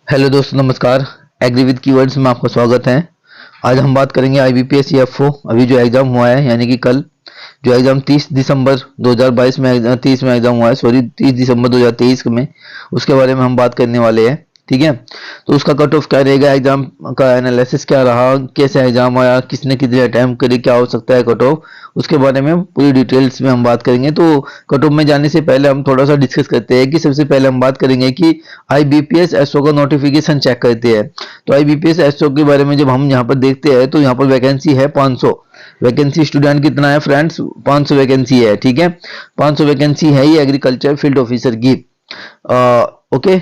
Hello दोस्तों, नमस्कार। Agree with keywords में आपका स्वागत है। आज हम बात करेंगे आईबीपीएस ईएफओ अभी जो एग्जाम हुआ है, यानी कि कल जो एग्जाम 30 दिसंबर 2022 में 30 में एग्जाम हुआ है, सॉरी 30 दिसंबर 2023 में, उसके बारे में हम बात करने वाले हैं। ठीक है, तो उसका कट ऑफ क्या रहेगा, एग्जाम का एनालिसिस क्या रहा, कैसे एग्जाम आया, किसने कितने अटैम्प्ट करे, क्या हो सकता है कट ऑफ, उसके बारे में पूरी डिटेल्स में हम बात करेंगे। तो कट ऑफ में जाने से पहले हम थोड़ा सा डिस्कस करते हैं कि सबसे पहले हम बात करेंगे कि आईबीपीएस एसओ का नोटिफिकेशन चेक करते हैं। तो आईबीपीएस एसओ के बारे में जब हम यहाँ पर देखते हैं तो यहाँ पर वैकेंसी है 500 वैकेंसी। स्टूडेंट कितना है फ्रेंड्स? 500 वैकेंसी है। ठीक है, 500 वैकेंसी है ये एग्रीकल्चर फील्ड ऑफिसर की। ओके,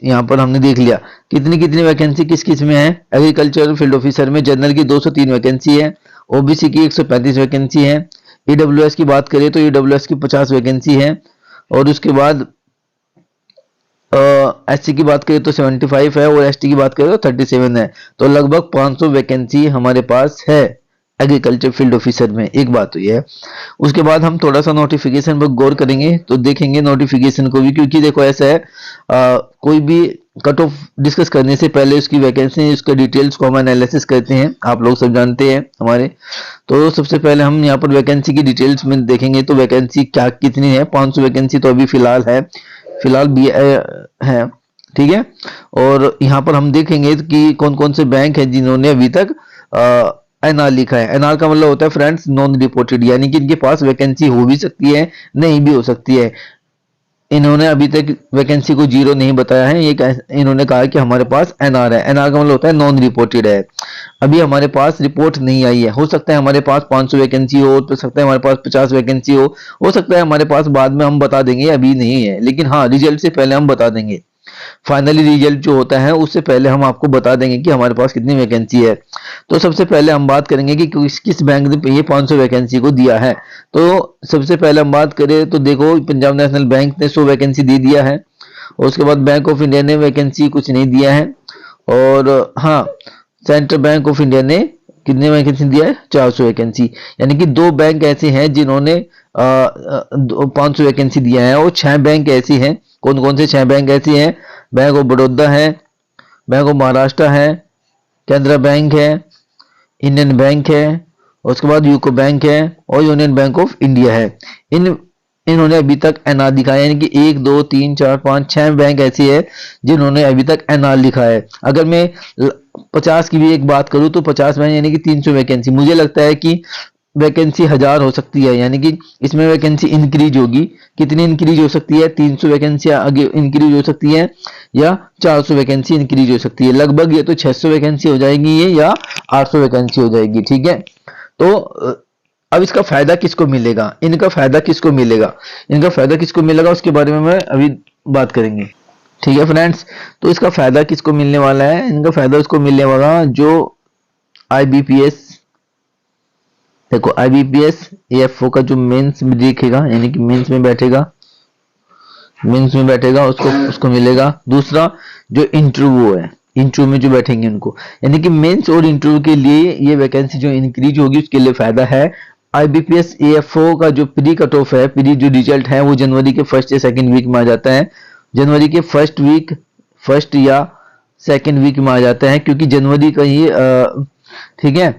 यहाँ पर हमने देख लिया कितनी कितनी वैकेंसी किस किस में है। एग्रीकल्चर फील्ड ऑफिसर में जनरल की 203 वैकेंसी है, ओबीसी की 135 वैकेंसी है, ईडब्ल्यूएस की बात करें तो ईडब्ल्यूएस की 50 वैकेंसी है, और उसके बाद एससी की बात करें तो 75 है, और एसटी की बात करें तो 37 है। तो लगभग 500 वैकेंसी हमारे पास है एग्रीकल्चर फील्ड ऑफिसर में। एक बात तो ये है। उसके बाद हम थोड़ा सा नोटिफिकेशन पर गौर करेंगे तो देखेंगे नोटिफिकेशन को भी, क्योंकि देखो ऐसा है कोई भी कट ऑफ डिस्कस करने से पहले उसकी वैकेंसी, उसके डिटेल्स को हम एनालिसिस करते हैं। आप लोग सब जानते हैं हमारे। तो सबसे पहले हम यहाँ पर वैकेंसी की डिटेल्स में देखेंगे तो वैकेंसी क्या कितनी है। 500 वैकेंसी तो अभी फिलहाल है, फिलहाल भी है। ठीक है, और यहाँ पर हम देखेंगे कि कौन कौन से बैंक हैं जिन्होंने अभी तक एनआर लिखा है। एनआर का मतलब होता है फ्रेंड्स नॉन रिपोर्टेड, यानी कि इनके पास वैकेंसी हो भी सकती है, नहीं भी हो सकती है। इन्होंने अभी तक वैकेंसी को जीरो नहीं बताया है, ये इन्होंने कहा कि हमारे पास एनआर है। एनआर का मतलब होता है नॉन रिपोर्टेड है। अभी हमारे पास रिपोर्ट नहीं आई है। हो सकता है हमारे पास 500 वैकेंसी हो सकता है हमारे पास 50 वैकेंसी हो सकता है हमारे पास बाद में, हम बता देंगे, अभी नहीं है। लेकिन हाँ, रिजल्ट से पहले हम बता देंगे। फाइनली रिजल्ट जो होता है उससे पहले हम आपको बता देंगे कि हमारे पास कितनी वैकेंसी है। तो सबसे पहले हम बात करेंगे कि किस बैंक ने ये 500 वैकेंसी को दिया है। तो सबसे पहले हम बात करें तो देखो, पंजाब नेशनल बैंक ने 100 वैकेंसी दे दिया है, और उसके बाद बैंक ऑफ इंडिया ने वैकेंसी कुछ नहीं दिया है, और हाँ, सेंट्रल बैंक ऑफ इंडिया ने कितने वैकेंसी दिया है? 400 वैकेंसी। यानी कि दो बैंक ऐसे हैं जिन्होंने 500 वैकेंसी दिया है, और 6 बैंक ऐसी हैं। कौन कौन से 6 बैंक ऐसी हैं? बैंक ऑफ बड़ौदा है, बैंक ऑफ महाराष्ट्र है, कैनरा बैंक है, इंडियन बैंक है, और उसके बाद यूको बैंक है, और यूनियन बैंक ऑफ इंडिया है। इन्होंने अभी तक एनआर दिखाया, यानी कि 1 2 3 4 5 6 बैंक ऐसी है जिन्होंने अभी तक एनआर लिखा है। अगर मैं 50 की भी एक बात करूं तो 50 बैंक यानी कि 300 वैकेंसी। मुझे लगता है कि वैकेंसी 1000 हो सकती है, यानी कि इसमें वैकेंसी इंक्रीज होगी। कितनी इंक्रीज हो सकती है? 300 वैकेंसी आगे इंक्रीज हो सकती है, या 400 वैकेंसी इंक्रीज हो सकती है। लगभग ये तो 600 वैकेंसी हो जाएगी ये, या 800 वैकेंसी हो जाएगी। ठीक है, तो अब इसका फायदा किसको मिलेगा, इनका फायदा किसको मिलेगा, इनका फायदा किसको मिलेगा उसके बारे में मैं अभी बात करेंगे। ठीक है फ्रेंड्स, तो इसका फायदा किसको मिलने वाला है? इनका फायदा उसको मिलने वाला जो आईबीपीएस, देखो आईबीपीएस एएफओ का जो मेंस में देखेगा, यानी कि मेंस में बैठेगा, मेंस में बैठेगा उसको मिलेगा। दूसरा जो इंटरव्यू है, इंटरव्यू में जो बैठेंगे उनको, यानी कि मेंस और इंटरव्यू के लिए ये वैकेंसी जो इंक्रीज होगी उसके लिए फायदा है। आईबीपीएस एएफओ का जो प्री कट ऑफ है, प्री जो रिजल्ट है, वो जनवरी के फर्स्ट या सेकंड वीक में आ जाता है। जनवरी के फर्स्ट या सेकंड वीक में आ जाता है, क्योंकि जनवरी का ही ठीक है,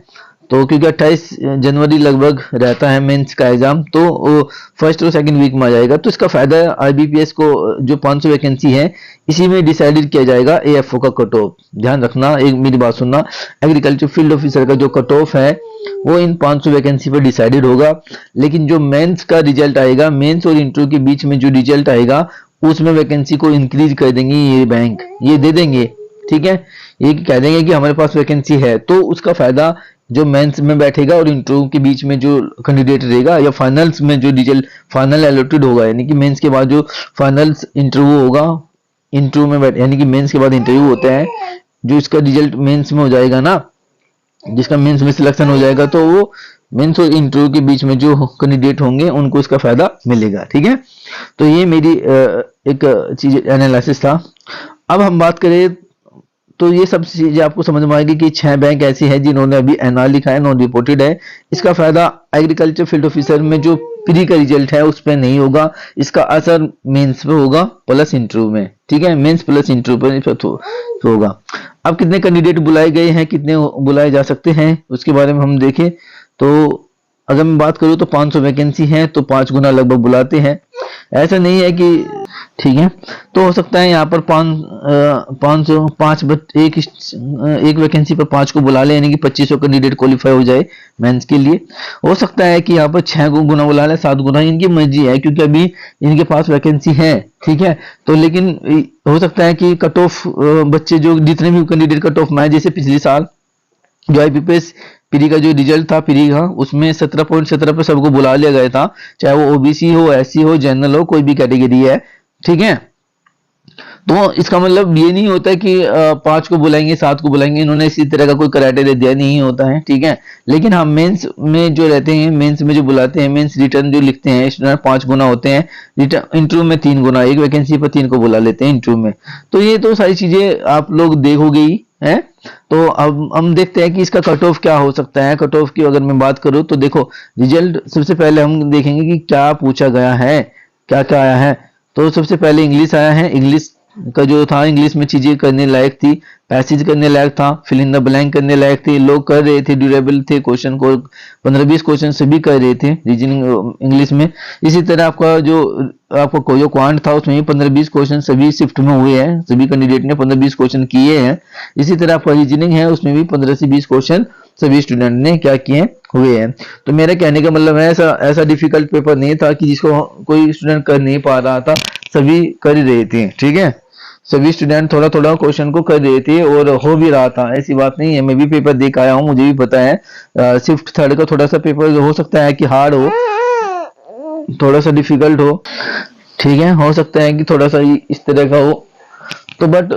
तो क्योंकि 28 जनवरी लगभग रहता है मेंस का एग्जाम, तो फर्स्ट और सेकंड वीक में आ जाएगा। तो इसका फायदा आईबीपीएस को जो 500 वैकेंसी है इसी में डिसाइडेड किया जाएगा एएफओ का कट ऑफ। ध्यान रखना, एक मेरी बात सुनना, एग्रीकल्चर फील्ड ऑफिसर का जो कट ऑफ है वो इन 500 वैकेंसी पर डिसाइडेड होगा। लेकिन जो मेंस का रिजल्ट आएगा, मेंस और इंटरव्यू के बीच में जो रिजल्ट आएगा उसमें वैकेंसी को इंक्रीज कर देंगे ये बैंक, ये दे देंगे। ठीक है, ये कह देंगे कि हमारे पास वैकेंसी है, तो उसका फायदा जो मेंस में बैठेगा और इंटरव्यू के बीच में जो कैंडिडेट रहेगा, या फाइनल्स में जो रिजल्ट फाइनल अलॉटेड होगा, यानी कि मेंस के बाद जो फाइनल्स इंटरव्यू होगा, इंटरव्यू में बैठ यानी कि मेंस के बाद इंटरव्यू होता है, जो इसका रिजल्ट मेंस में हो जाएगा ना, जिसका मेंस में सिलेक्शन हो जाएगा, तो वो मेंस और इंटरव्यू के बीच में जो कैंडिडेट होंगे उनको इसका फायदा मिलेगा। ठीक है, तो ये मेरी एक चीज एनालिसिस था। अब हम बात करें तो ये सब चीजें आपको समझ में आएगी कि 6 बैंक ऐसी हैं जिन्होंने अभी एनआर लिखा है, नॉन रिपोर्टेड है। इसका फायदा एग्रीकल्चर फील्ड ऑफिसर में जो प्री का रिजल्ट है उस पर नहीं होगा, इसका असर मेंस पे होगा प्लस इंटरव्यू में। ठीक है, मेंस प्लस इंटरव्यू पर होगा। अब कितने कैंडिडेट बुलाए गए हैं, कितने बुलाए जा सकते हैं, उसके बारे में हम देखें तो अगर मैं बात करूं तो 500 वैकेंसी है, तो 5 गुना लगभग बुलाते हैं। ऐसा नहीं है कि ठीक है, तो हो सकता है यहाँ पर 5 एक वैकेंसी पर 5 को बुला ले, यानी कि 2500 कैंडिडेट क्वालिफाई हो जाए मेंस के लिए। हो सकता है कि यहाँ पर 6 गुना बुला ले, 7 गुना, इनकी मर्जी है, क्योंकि अभी इनके पास वैकेंसी है, ठीक है। तो लेकिन हो सकता है कि कट ऑफ बच्चे जो जितने भी कैंडिडेट कट ऑफ में आए, जैसे पिछले साल जो IPPS प्री का जो रिजल्ट था प्री का, उसमें 17.17 पे सबको बुला लिया गया था, चाहे वो OBC हो, SC हो, जनरल हो, कोई भी कैटेगरी है, ठीक है। तो इसका मतलब ये नहीं होता कि 5 को बुलाएंगे, 7 को बुलाएंगे, इन्होंने इसी तरह का कोई क्राइटेरिया दिया नहीं होता है, ठीक है। लेकिन हम मेंस में जो रहते हैं, मेंस में जो बुलाते हैं, मेंस रिटर्न जो लिखते हैं स्टूडेंट 5 गुना होते हैं, रिटर्न इंटरव्यू में 3 गुना, एक वैकेंसी पर 3 को बुला लेते हैं इंटरव्यू में। तो ये तो सारी चीजें आप लोग देखोगे ही है। तो अब हम देखते हैं कि इसका कट ऑफ क्या हो सकता है। कट ऑफ की अगर मैं बात करूं तो देखो, रिजल्ट सबसे पहले हम देखेंगे कि क्या पूछा गया है, क्या क्या आया है। तो सबसे पहले इंग्लिश आया है, इंग्लिश का जो था, इंग्लिश में चीजें करने लायक थी, पैसेज करने लायक था, फिल इन द ब्लैंक करने लायक थे, लोग कर रहे थे, ड्यूरेबल थे, क्वेश्चन को 15-20 क्वेश्चन सभी कर रहे थे रीजनिंग इंग्लिश में। इसी तरह आपका जो क्वांट था उसमें 15-20 क्वेश्चन सभी शिफ्ट में हुए हैं, सभी कैंडिडेट ने 15-20 क्वेश्चन किए हैं। इसी तरह आपका रीजनिंग है, उसमें भी 15 से 20 क्वेश्चन सभी स्टूडेंट ने क्या किए हुए हैं। तो मेरा कहने का मतलब है ऐसा डिफिकल्ट पेपर नहीं था कि जिसको कोई स्टूडेंट कर नहीं पा रहा था, सभी कर ही रहे थे, ठीक है। सभी स्टूडेंट थोड़ा थोड़ा क्वेश्चन को कर रहे थे और हो भी रहा था, ऐसी बात नहीं है। मैं भी पेपर देख आया हूँ, मुझे भी पता है। शिफ्ट थर्ड का थोड़ा सा पेपर हो सकता है कि हार्ड हो, थोड़ा सा डिफिकल्ट हो, ठीक है, हो सकता है कि थोड़ा सा इस तरह का हो, तो बट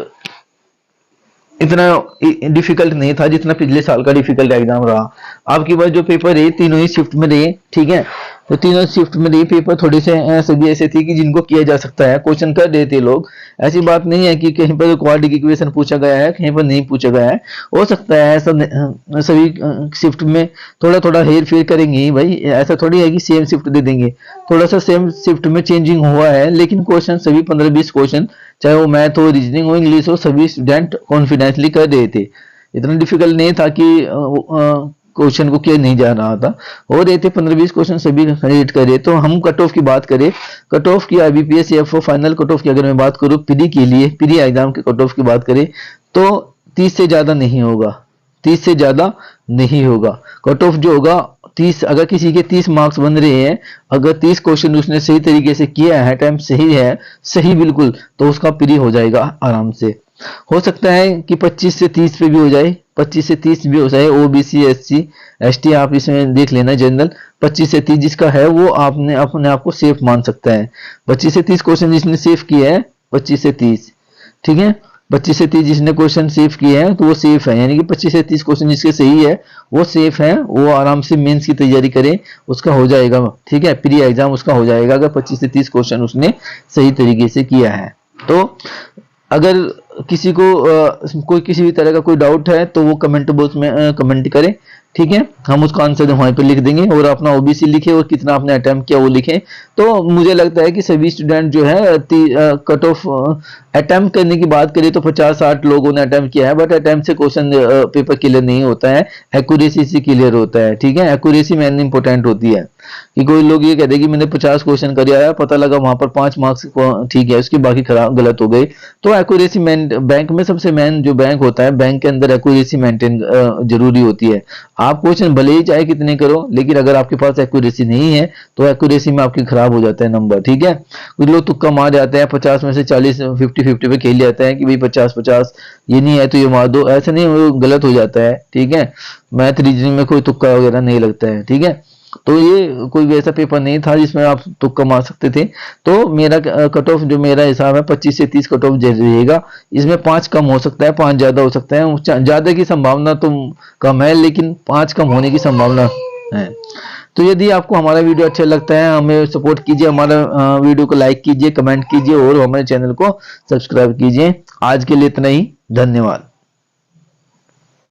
इतना डिफिकल्ट नहीं था जितना पिछले साल का डिफिकल्ट एग्जाम रहा। आपकी बार जो पेपर है तीनों ही शिफ्ट में रहे, ठीक है। तो तीनों शिफ्ट में रहे पेपर, थोड़े से सभी ऐसे थे कि जिनको किया जा सकता है, क्वेश्चन कर देते लोग। ऐसी बात नहीं है कि कहीं पर क्वाड्रेटिक इक्वेशन पूछा गया है, कहीं पर नहीं पूछा गया है। हो सकता है सभी शिफ्ट में थोड़ा थोड़ा हेर फेर करेंगे भाई, ऐसा थोड़ी है कि सेम शिफ्ट दे देंगे। थोड़ा सा सेम शिफ्ट में चेंजिंग हुआ है, लेकिन क्वेश्चन सभी 15-20 क्वेश्चन, चाहे वो मैथ हो, रीजनिंग हो, इंग्लिश हो, सभी स्टूडेंट कॉन्फिडेंसली कर रहे थे। इतना डिफिकल्ट नहीं था कि क्वेश्चन को किया नहीं जा रहा था, हो रहे थे 15-20 क्वेश्चन सभी रेट करे। तो हम कट ऑफ की बात करें, कट ऑफ की IBPS CFO final cut off की अगर मैं बात करूं प्री के लिए, प्री एग्जाम के कट ऑफ की बात करें तो 30 से ज्यादा नहीं होगा, 30 से ज्यादा नहीं होगा। कट ऑफ जो होगा 30, अगर किसी के 30 मार्क्स बन रहे हैं, अगर 30 क्वेश्चन उसने सही तरीके से किया है, टाइम सही है, सही बिल्कुल, तो उसका प्री हो जाएगा आराम से। हो सकता है कि 25 से 30 पे भी हो जाए, 25 से 30 भी हो जाए। OBC SC ST आप इसमें देख लेना, जनरल 25 से 30 जिसका है वो आपने अपने आप को सेफ मान सकता है। 25 से 30 क्वेश्चन जिसने सेफ किया है, 25 से 30, ठीक है, 25 से 30 जिसने क्वेश्चन सेफ किए हैं तो वो सेफ है, यानी कि 25 से 30 क्वेश्चन जिसके सही है वो सेफ है, वो आराम से मेंस की तैयारी करे, उसका हो जाएगा, ठीक है, प्री एग्जाम उसका हो जाएगा अगर 25 से 30 क्वेश्चन उसने सही तरीके से किया है। तो अगर किसी को कोई किसी भी तरह का कोई डाउट है तो वो कमेंट बॉक्स में कमेंट करें, ठीक है, हम उसका आंसर वहीं पे लिख देंगे, और अपना OBC लिखे और कितना आपने अटेम्प्ट किया वो लिखें। तो मुझे लगता है कि सभी स्टूडेंट जो है कट ऑफ अटेम्प्ट करने की बात करें तो 50-60 लोगों ने अटेम्प्ट किया है, बट अटेम्प्ट से क्वेश्चन पेपर क्लियर नहीं होता है, एक्यूरेसी से क्लियर होता है, ठीक है। एक्यूरेसी मेन इंपॉर्टेंट होती है कि कोई लोग ये कहते हैं कि मैंने 50 क्वेश्चन कर आया, पता लगा वहां पर 5 मार्क्स ठीक है, उसके बाकी खराब गलत हो गए। तो एक्यूरेसी मेन, बैंक में सबसे मेन जो बैंक होता है, बैंक के अंदर एक्यूरेसी मेंटेन जरूरी होती है। आप क्वेश्चन भले ही चाहे कितने करो, लेकिन अगर आपके पास एक्यूरेसी नहीं है तो एक्यूरेसी में आपके खराब हो जाता है नंबर, ठीक है। कुछ लोग तुक्का मार जाते हैं, 50 में से 40 50-50 पे खेल जाते हैं कि भाई 50-50 ये नहीं है तो ये मार दो, ऐसा नहीं, वो गलत हो जाता है, ठीक है। मैथ रीजनिंग में कोई तुक्का वगैरह नहीं लगता है, ठीक है। तो ये कोई वैसा पेपर नहीं था जिसमें आप तुक्का मार सकते थे। तो मेरा कट ऑफ जो मेरा हिसाब है 25 से 30 कट ऑफ रहेगा। इसमें 5 कम हो सकता है, 5 ज्यादा हो सकता है, ज्यादा की संभावना तो कम है लेकिन 5 कम होने की संभावना है। तो यदि आपको हमारा वीडियो अच्छा लगता है, हमें सपोर्ट कीजिए, हमारा वीडियो को लाइक कीजिए, कमेंट कीजिए और हमारे चैनल को सब्सक्राइब कीजिए। आज के लिए इतना ही, धन्यवाद।